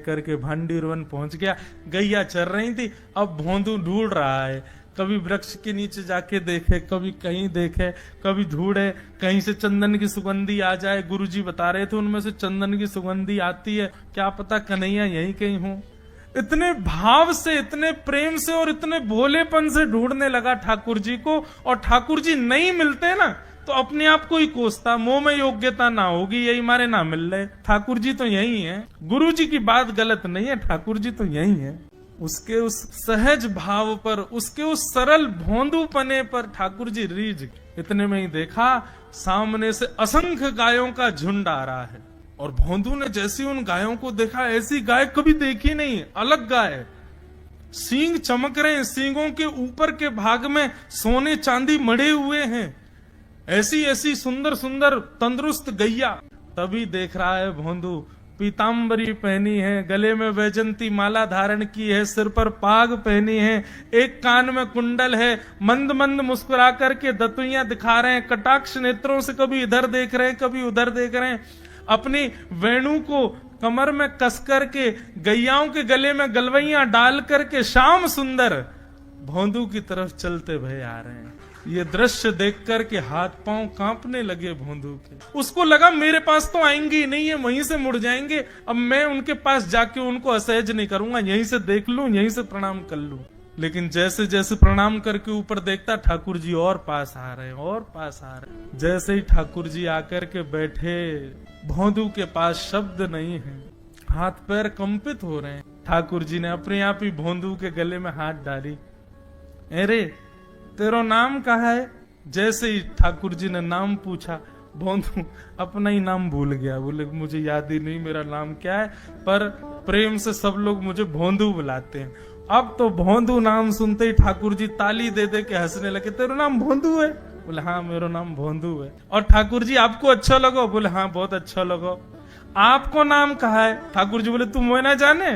लेकर के भांडीर वन पहुंच गया। गैया चर रही थी, अब भोंदू ढूंढ रहा है, कभी वृक्ष के नीचे जाके देखे, कभी कहीं देखे, कभी ढूंढे कहीं से चंदन की सुगंधी आ जाए। गुरुजी बता रहे थे उनमें से चंदन की सुगंधी आती है, क्या पता कन्हैया यहीं कहीं हो। इतने भाव से, इतने प्रेम से और इतने भोलेपन से ढूंढने लगा ठाकुर जी को, और ठाकुर जी नहीं मिलते ना तो अपने आप को ही कोसता, मुंह में योग्यता ना होगी, यही मारे ना मिल रहे, ठाकुर जी तो यही है। गुरु जी की बात गलत नहीं है, ठाकुर जी तो यही है। उसके उस सहज भाव पर, उसके उस सरल भोंदूपने पर ठाकुर जी रीझ। इतने में ही देखा सामने से असंख्य गायों का झुंड आ रहा है, और भोंदू ने जैसी उन गायों को देखा, ऐसी गाय कभी देखी नहीं, अलग गाय, सींग चमक रहे हैं, सींगों के ऊपर के भाग में सोने चांदी मढ़े हुए हैं, ऐसी ऐसी सुंदर सुंदर तंदुरुस्त गैया। तभी देख रहा है भोंदू पीतांबरी पहनी है, गले में वैजंती माला धारण की है, सिर पर पाग पहनी है, एक कान में कुंडल है, मंद मंद मुस्कुरा करके दतुइयां दिखा रहे हैं, कटाक्ष नेत्रों से कभी इधर देख रहे हैं, कभी उधर देख रहे हैं, अपनी वेणु को कमर में कस करके गैयाओं के गले में गलवैयां डाल करके श्याम सुंदर भोंदू की तरफ चलते भय आ रहे हैं। ये दृश्य देख करके हाथ पांव कांपने लगे भोंदू के। उसको लगा मेरे पास तो आएंगे ही नहीं है, वहीं से मुड़ जाएंगे, अब मैं उनके पास जाके उनको असहज नहीं करूंगा, यहीं से देख लूं, यहीं से प्रणाम कर लूं। लेकिन जैसे जैसे प्रणाम करके ऊपर देखता, ठाकुर जी और पास आ रहे हैं, और पास आ रहे हैं। जैसे ही ठाकुर जी आकर के बैठे, भोंदू के पास शब्द नहीं है, हाथ पैर कंपित हो रहे हैं। ठाकुर जी ने अपने आप ही भोंदू के गले में हाथ डाली, अरे तेरा नाम कहा है? जैसे ही ठाकुर जी ने नाम पूछा, भोंदू अपना ही नाम भूल गया, बोले मुझे याद ही नहीं मेरा नाम क्या है, पर प्रेम से सब लोग मुझे भोंदू बुलाते हैं। अब तो भोंदू नाम सुनते ही ठाकुर जी ताली दे दे के हंसने लगे, तेरा नाम भोंदू है? बोले हाँ मेरा नाम भोंदू है। और ठाकुर जी आपको अच्छा लगो? बोले हाँ बहुत अच्छा लगो। आपको नाम कहा है? ठाकुर जी बोले तुम मोह ना जाने?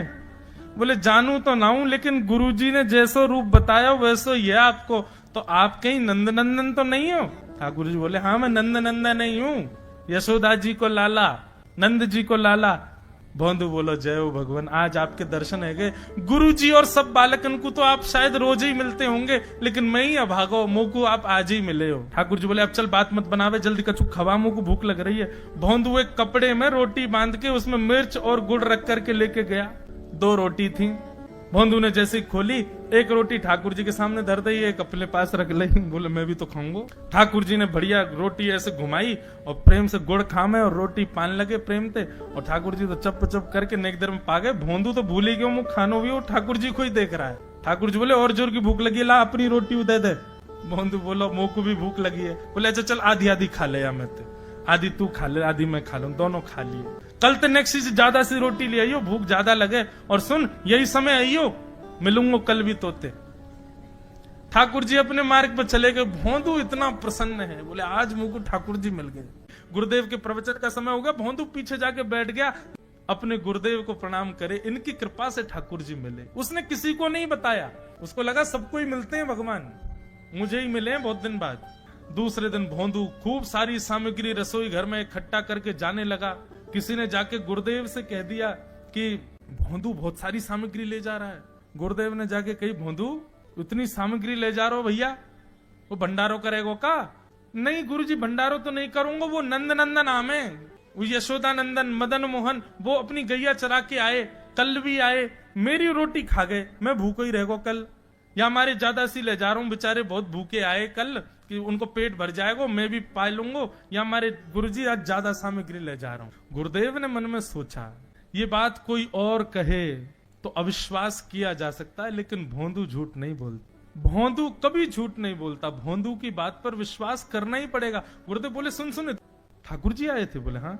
बोले जानू तो ना हूं, लेकिन गुरु जी ने जैसो रूप बताया वैसो ये आपको, तो आप कहीं नंद नंदन तो नहीं हो? ठाकुर जी बोले हाँ मैं नंद नंदन नहीं हूँ, यशोदा जी को लाला, नंद जी को लाला। भोंदू बोलो जय हो भगवान, आज आपके दर्शन है गए। गुरु जी और सब बालकन को तो आप शायद रोज ही मिलते होंगे, लेकिन मैं ही अभागो, मोको आप आज ही मिले हो। ठाकुर जी बोले अब चल बात मत बनावे, जल्दी कछु खवा, मुझको भूख लग रही है। भोंदू एक कपड़े में रोटी बांध के उसमें मिर्च और गुड़ रख करके लेके गया। 2 रोटी थी, भोंदू ने जैसे खोली, एक रोटी ठाकुर जी के सामने धर दी, एक अपने पास रख ली, बोले मैं भी तो खाऊंगा। ठाकुर जी ने बढ़िया रोटी ऐसे घुमाई और प्रेम से गुड़ खामे और रोटी पान लगे प्रेम से, और ठाकुर जी तो चप चप करके नेक देर में पा गए। भोंदू तो भूल ही गयो मुख खानो भी, वो ठाकुर जी को ही देख रहा है। ठाकुर जी बोले और जोर की भूख लगी, ला अपनी रोटी दे दे। भोंदू बोलो मुंह को भी भूख लगी है। बोले अच्छा चल आधी आधी खा ले, या मैं आधी तू खा ले आधी मैं खा लूं, दोनों खा लिए। कल तो नेक्स्ट से ज्यादा सी रोटी ले आइयो, भूख ज्यादा लगे, और सुन यही समय आइयो, मिलूंगा कल भी तोते। ठाकुर जी अपने मार्ग पर चले गए। भोंदू इतना प्रसन्न है, बोले आज मुझको ठाकुर जी मिल गए। गुरुदेव के प्रवचन का समय हो गया, भोंदू पीछे जाके बैठ गया, अपने गुरुदेव को प्रणाम करे, इनकी कृपा से ठाकुर जी मिले। उसने किसी को नहीं बताया, उसको लगा सबको ही मिलते हैं भगवान, मुझे ही मिले हैं बहुत दिन बाद। दूसरे दिन भोंदू खूब सारी सामग्री रसोई घर में इकट्ठा करके जाने लगा। किसी ने जाके गुरुदेव से कह दिया कि भोंदू बहुत सारी सामग्री ले जा रहा है। गुरुदेव ने जाके कही भोंदू इतनी सामग्री ले जा रहा हो भैया, वो भंडारो करेगो का? नहीं गुरुजी भंडारो तो नहीं करूंगा, वो नंद नंदन नाम है, वो यशोदा नंदन मदन मोहन, वो अपनी गैया चरा के आए, कल भी आए, मेरी रोटी खा गए, मैं भूखो ही रहेगो कल, या हमारे ज्यादा सी ले जा रहा हूँ, बेचारे बहुत भूखे आए कल, कि उनको पेट भर जाएगा, मैं भी पा लूंगा, या हमारे गुरुजी आज ज्यादा सामग्री ले जा रहा हूँ। गुरुदेव ने मन में सोचा ये बात कोई और कहे तो अविश्वास किया जा सकता है, लेकिन भोंदू झूठ नहीं बोलता, भोंदू कभी झूठ नहीं बोलता, भोंदू की बात पर विश्वास करना ही पड़ेगा। गुरुदेव बोले सुन सुन ठाकुर जी आए थे? बोले हाँ।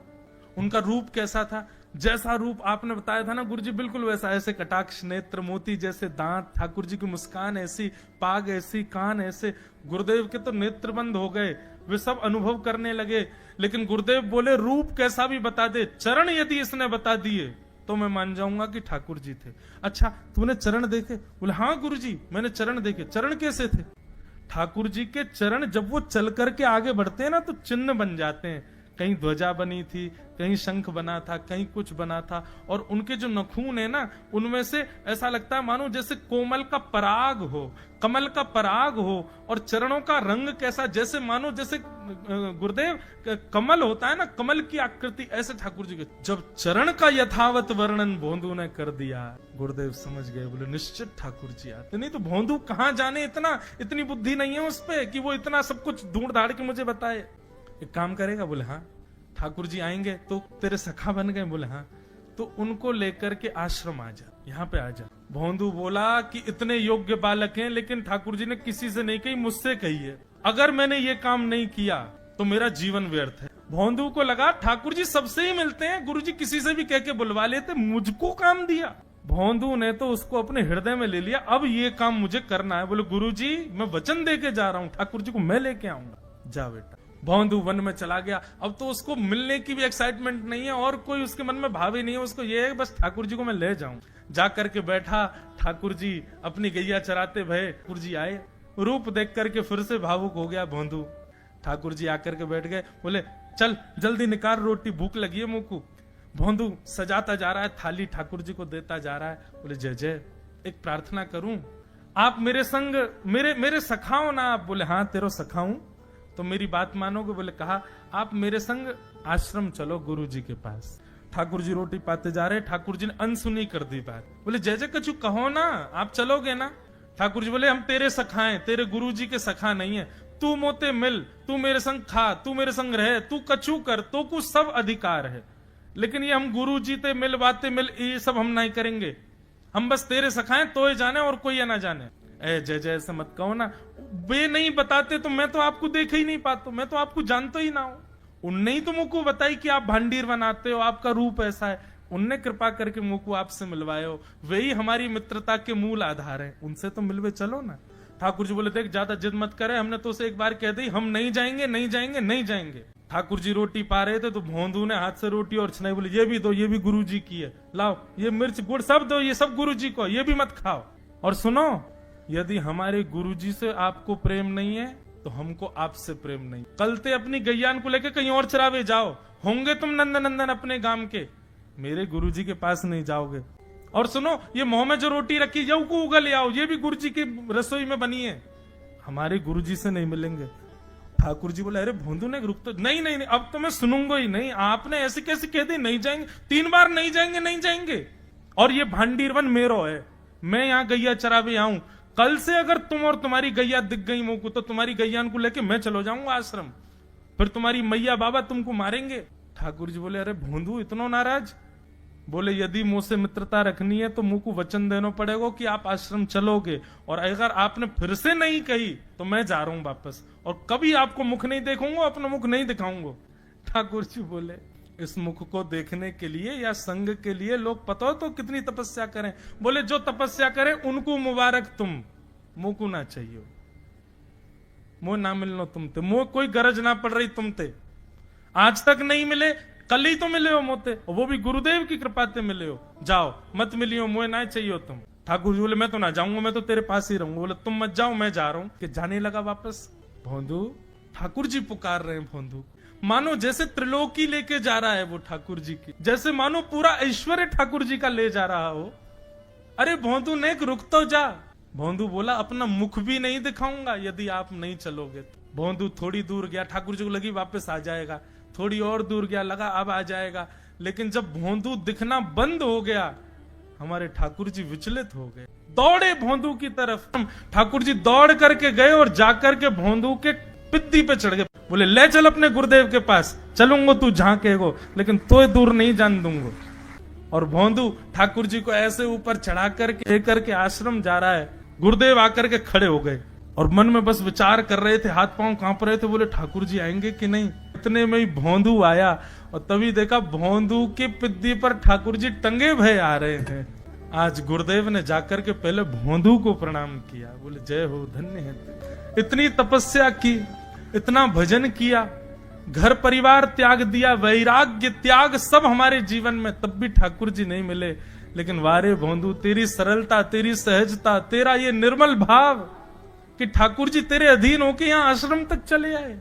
उनका रूप कैसा था? जैसा रूप आपने बताया था ना गुरुजी, बिल्कुल वैसा, ऐसे कटाक्ष नेत्र, मोती जैसे दांत, ठाकुर जी की मुस्कान ऐसी, पाग ऐसी, कान ऐसे। गुरुदेव के तो नेत्र बंद हो गए, वे सब अनुभव करने लगे। लेकिन गुरुदेव बोले रूप कैसा भी बता दे, चरण यदि इसने बता दिए तो मैं मान जाऊंगा कि ठाकुर जी थे। अच्छा तूने चरण देखे? बोले हाँ गुरुजी मैंने चरण देखे। चरण कैसे थे? ठाकुर जी के चरण जब वो चल करके आगे बढ़ते हैं ना तो चिन्ह बन जाते हैं, कहीं ध्वजा बनी थी, कहीं शंख बना था, कहीं कुछ बना था। और उनके जो नखून है ना, उनमें से ऐसा लगता है मानो जैसे कोमल का पराग हो, कमल का पराग हो। और चरणों का रंग कैसा, जैसे मानो जैसे गुरुदेव कमल होता है ना, कमल की आकृति, ऐसे ठाकुर जी के। जब चरण का यथावत वर्णन भोंदू ने कर दिया, गुरुदेव समझ गए, बोले निश्चित ठाकुर जी आते। नहीं तो भोंदू कहां जाने, इतनी बुद्धि नहीं है उस पे कि वो इतना सब कुछ ढूंढ धाड़ के मुझे बताए। एक काम करेगा, बोले हाँ ठाकुर जी आएंगे तो तेरे सखा बन गए, बोले हाँ, तो उनको लेकर के आश्रम आ जा, यहाँ पे आ जा। भोंदू बोला कि इतने योग्य बालक हैं, लेकिन ठाकुर जी ने किसी से नहीं कही, मुझसे कही है। अगर मैंने ये काम नहीं किया तो मेरा जीवन व्यर्थ है। भोंदू को लगा ठाकुर जी सबसे ही मिलते हैं, गुरु जी किसी से भी कह के बुलवा लेते, मुझको काम दिया। भोंदू ने तो उसको अपने हृदय में ले लिया, अब ये काम मुझे करना है। बोले गुरु जी मैं वचन दे के जा रहा हूँ, ठाकुर जी को मैं लेके आऊंगा, जा बेटा। भोंदू वन में चला गया। अब तो उसको मिलने की भी एक्साइटमेंट नहीं है और कोई उसके मन में भाव ही नहीं है, उसको ये है बस ठाकुर जी को मैं ले जाऊं। जा करके बैठा, ठाकुर जी अपनी गैया चराते भये, ठाकुर जी आए, रूप देख करके फिर से भावुक हो गया भोंदू। ठाकुर जी आकर के बैठ गए, बोले चल जल्दी निकाल रोटी, भूख लगी है मुंह को। भोंदू सजाता जा रहा है थाली, ठाकुर जी को देता जा रहा है। बोले जय जय, एक प्रार्थना करूं, आप मेरे संग मेरे सखाओ ना आप। बोले हाँ तेरो सखाऊं, तो मेरी बात मानोगे? बोले कहा आप मेरे संग आश्रम चलो गुरु जी के पास। ठाकुर जी रोटी पाते जा रहे, ठाकुर जी ने अनसुनी कर दी बात। बोले जय जय कछु कहो ना, आप चलोगे ना? ठाकुर जी बोले हम तेरे सखा हैं, तेरे गुरु जी के सखा नहीं है। तू मोते मिल, तू मेरे संग खा, तू मेरे संग रहे, तू कछु कर, तो कुछ सब अधिकार है, लेकिन ये हम गुरु जी ते मिल बातें मिल ये सब हम नहीं करेंगे। हम बस तेरे सखाएं तो ही जाने और कोई ना जाने। ए जय जय ऐसे मत कहो ना, वे नहीं बताते तो मैं तो आपको देख ही नहीं पाता, मैं तो आपको जानता ही ना हूं। उनने ही तो मुझको बताई कि आप भांडीर बनाते हो, आपका रूप ऐसा है, उनने कृपा करके मुझको आपसे मिलवाए हो, वे ही हमारी मित्रता के मूल आधार है, उनसे तो मिलवे चलो ना। ठाकुर जी बोले देख ज्यादा जिद मत करे, हमने तो उसे एक बार कह दी हम नहीं जाएंगे नहीं जाएंगे नहीं जाएंगे। ठाकुर जी रोटी पा रहे थे तो भोंदू ने हाथ से रोटी और छनाई, बोले ये भी दो, ये भी गुरु जी की है, लाओ ये मिर्च गुड़ सब दो, ये सब गुरु जी को, ये भी मत खाओ। और सुनो, यदि हमारे गुरु जी से आपको प्रेम नहीं है तो हमको आपसे प्रेम नहीं। कल ते अपनी गैयान को लेके कहीं और चरावे जाओ, होंगे तुम नंदन अपने गांव के, मेरे गुरु जी के पास नहीं जाओगे। और सुनो, ये मुंह में जो रोटी रखी जाओ को उगल आओ, ये भी गुरु जी की रसोई में बनी है, हमारे गुरु जी से नहीं मिलेंगे। ठाकुर जी बोले अरे भोंदू ने रुक तो नहीं नहीं नहीं, अब तो मैं सुनूंगा ही नहीं, आपने ऐसे कैसे कह दी नहीं जाएंगे, 3 बार नहीं जाएंगे नहीं जाएंगे। और ये भांडीरवन मेरो है, मैं यहाँ गैया चरावे आऊं, कल से अगर तुम और तुम्हारी गैया दिख गई मुंह को तो तुम्हारी गैयान को लेके मैं चलो जाऊंगा आश्रम, फिर तुम्हारी मैया बाबा तुमको मारेंगे। ठाकुर जी बोले अरे भोंदू इतना नाराज? बोले यदि मुंह से मित्रता रखनी है तो मुंह को वचन देना पड़ेगा कि आप आश्रम चलोगे, और अगर आपने फिर से नहीं कही तो मैं जा रहा हूं वापस, और कभी आपको मुख नहीं देखूंगा, अपना मुख नहीं दिखाऊंगा। ठाकुर जी बोले इस मुख को देखने के लिए या संग के लिए लोग पता हो तो कितनी तपस्या करें। बोले जो तपस्या करें उनको मुबारक, तुम मुंह को ना चाहिए, मुंह ना मिलनो तुमते, मुंह कोई गरज ना पड़ रही तुमते, आज तक नहीं मिले, कल ही तो मिले हो मोते, वो भी गुरुदेव की कृपा से मिले हो, जाओ मत मिलियो, मुझे ना चाहिए तुम। ठाकुर जी बोले मैं तो ना जाऊंगा, मैं तो तेरे पास ही रहूंगा। बोले तुम मत जाओ, मैं जा रहा हूं। कि जाने लगा वापस। भोंदू, ठाकुर जी पुकार रहे हैं भोंदू, मानो जैसे त्रिलोकी लेके जा रहा है वो ठाकुर जी की, जैसे मानो पूरा ऐश्वर्य ठाकुर जी का ले जा रहा हो। अरे भोंदू ने रुक तो जा। भोंदू बोला अपना मुख भी नहीं दिखाऊंगा यदि आप नहीं चलोगे। भोंदू थोड़ी दूर गया, ठाकुर जी को लगी वापस आ जाएगा, थोड़ी और दूर गया, लगा अब आ जाएगा, लेकिन जब भोंदू दिखना बंद हो गया हमारे ठाकुर जी विचलित हो गए, दौड़े भोंदू की तरफ। ठाकुर जी दौड़ करके गए और जाकर के भोंदू के पित्ती पे चढ़ गए। बोले ले चल अपने गुरुदेव के पास, चलूंगा तू जहां कहेगो, लेकिन तो दूर नहीं जान दूंगा। और भोंदू ठाकुर जी को ऐसे ऊपर चढ़ा करके लेकर के आश्रम जा रहा है। गुरुदेव आकर के खड़े हो गए और मन में बस विचार कर रहे थे, हाथ पांव कांप रहे थे, बोले ठाकुर जी आएंगे कि नहीं। इतने में ही भोंदू आया और तभी देखा भोंदू की पिद्दी पर ठाकुर जी टंगे भय आ रहे हैं। आज गुरुदेव ने जाकर के पहले भोंदू को प्रणाम किया, बोले जय हो, धन्य है, इतनी तपस्या की, इतना भजन किया, घर परिवार त्याग दिया, वैराग्य त्याग सब हमारे जीवन में, तब भी ठाकुर जी नहीं मिले। लेकिन वारे भोंदू, तेरी सरलता, तेरी सहजता, तेरा ये निर्मल भाव कि ठाकुर जी तेरे अधीन होके यहाँ आश्रम तक चले आए।